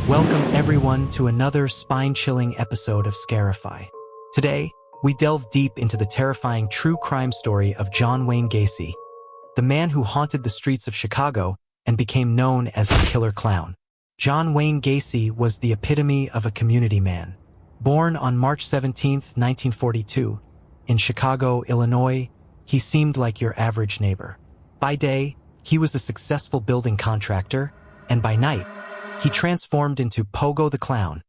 Welcome everyone to another spine-chilling episode of Scarify. Today, we delve deep into the terrifying true crime story of John Wayne Gacy, the man who haunted the streets of Chicago and became known as the Killer Clown. John Wayne Gacy was the epitome of a community man. Born on March 17, 1942, in Chicago, Illinois, he seemed like your average neighbor. By day, he was a successful building contractor, and by night, he transformed into Pogo the Clown,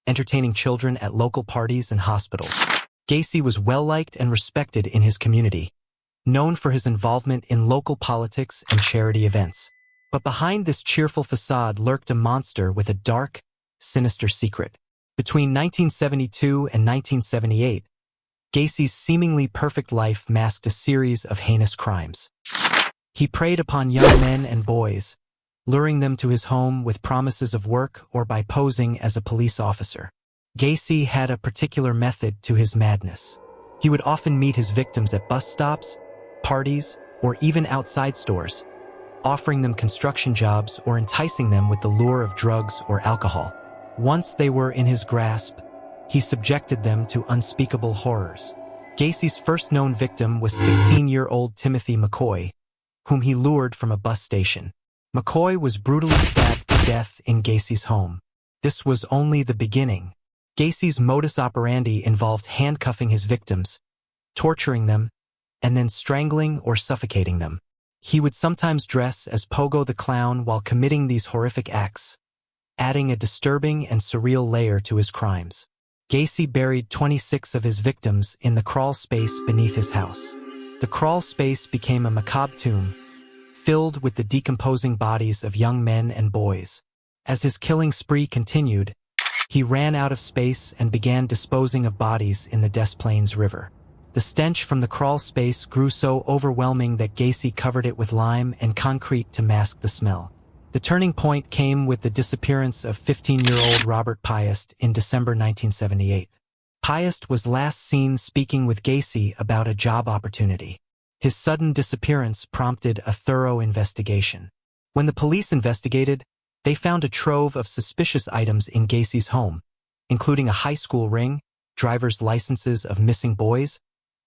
entertaining children at local parties and hospitals. Gacy was well-liked and respected in his community, known for his involvement in local politics and charity events. But behind this cheerful facade lurked a monster with a dark, sinister secret. Between 1972 and 1978, Gacy's seemingly perfect life masked a series of heinous crimes. He preyed upon young men and boys, luring them to his home with promises of work or by posing as a police officer. Gacy had a particular method to his madness. He would often meet his victims at bus stops, parties, or even outside stores, offering them construction jobs or enticing them with the lure of drugs or alcohol. Once they were in his grasp, he subjected them to unspeakable horrors. Gacy's first known victim was 16-year-old Timothy McCoy, whom he lured from a bus station. McCoy was brutally stabbed to death in Gacy's home. This was only the beginning. Gacy's modus operandi involved handcuffing his victims, torturing them, and then strangling or suffocating them. He would sometimes dress as Pogo the Clown while committing these horrific acts, adding a disturbing and surreal layer to his crimes. Gacy buried 26 of his victims in the crawl space beneath his house. The crawl space became a macabre tomb, filled with the decomposing bodies of young men and boys. As his killing spree continued, he ran out of space and began disposing of bodies in the Des Plaines River. The stench from the crawl space grew so overwhelming that Gacy covered it with lime and concrete to mask the smell. The turning point came with the disappearance of 15-year-old Robert Piest in December 1978. Piest was last seen speaking with Gacy about a job opportunity. His sudden disappearance prompted a thorough investigation. When the police investigated, they found a trove of suspicious items in Gacy's home, including a high school ring, driver's licenses of missing boys,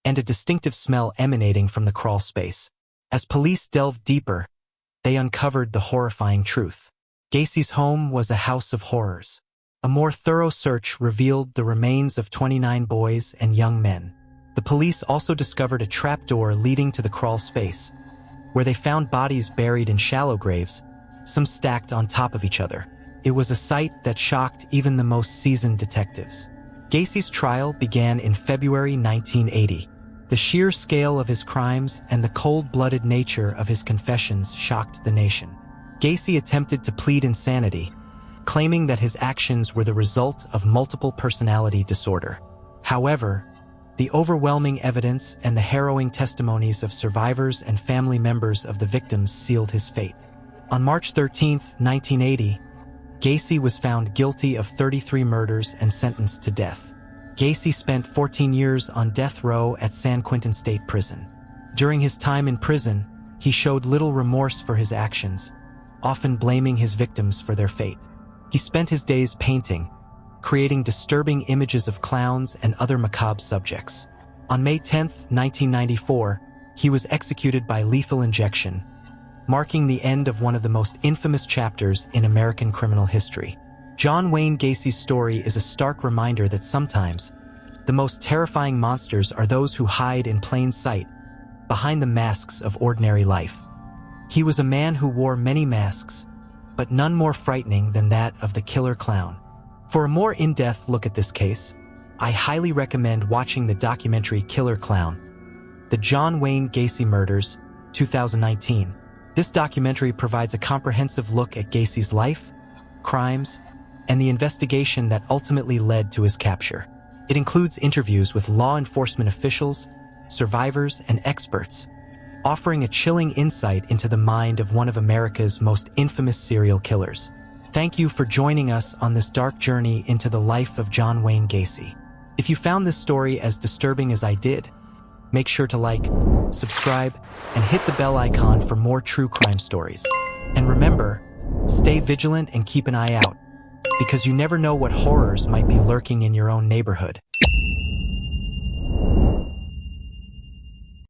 and a distinctive smell emanating from the crawl space. As police delved deeper, they uncovered the horrifying truth. Gacy's home was a house of horrors. A more thorough search revealed the remains of 29 boys and young men. The police also discovered a trapdoor leading to the crawl space, where they found bodies buried in shallow graves, some stacked on top of each other. It was a sight that shocked even the most seasoned detectives. Gacy's trial began in February 1980. The sheer scale of his crimes and the cold-blooded nature of his confessions shocked the nation. Gacy attempted to plead insanity, claiming that his actions were the result of multiple personality disorder. However, the overwhelming evidence and the harrowing testimonies of survivors and family members of the victims sealed his fate. On March 13, 1980, Gacy was found guilty of 33 murders and sentenced to death. Gacy spent 14 years on death row at San Quentin State Prison. During his time in prison, he showed little remorse for his actions, often blaming his victims for their fate. He spent his days painting, creating disturbing images of clowns and other macabre subjects. On May 10, 1994, he was executed by lethal injection, marking the end of one of the most infamous chapters in American criminal history. John Wayne Gacy's story is a stark reminder that sometimes the most terrifying monsters are those who hide in plain sight, behind the masks of ordinary life. He was a man who wore many masks, but none more frightening than that of the Killer Clown. For a more in-depth look at this case, I highly recommend watching the documentary Killer Clown, The John Wayne Gacy Murders, 2019. This documentary provides a comprehensive look at Gacy's life, crimes, and the investigation that ultimately led to his capture. It includes interviews with law enforcement officials, survivors, and experts, offering a chilling insight into the mind of one of America's most infamous serial killers. Thank you for joining us on this dark journey into the life of John Wayne Gacy. If you found this story as disturbing as I did, make sure to like, subscribe, and hit the bell icon for more true crime stories. And remember, stay vigilant and keep an eye out because you never know what horrors might be lurking in your own neighborhood.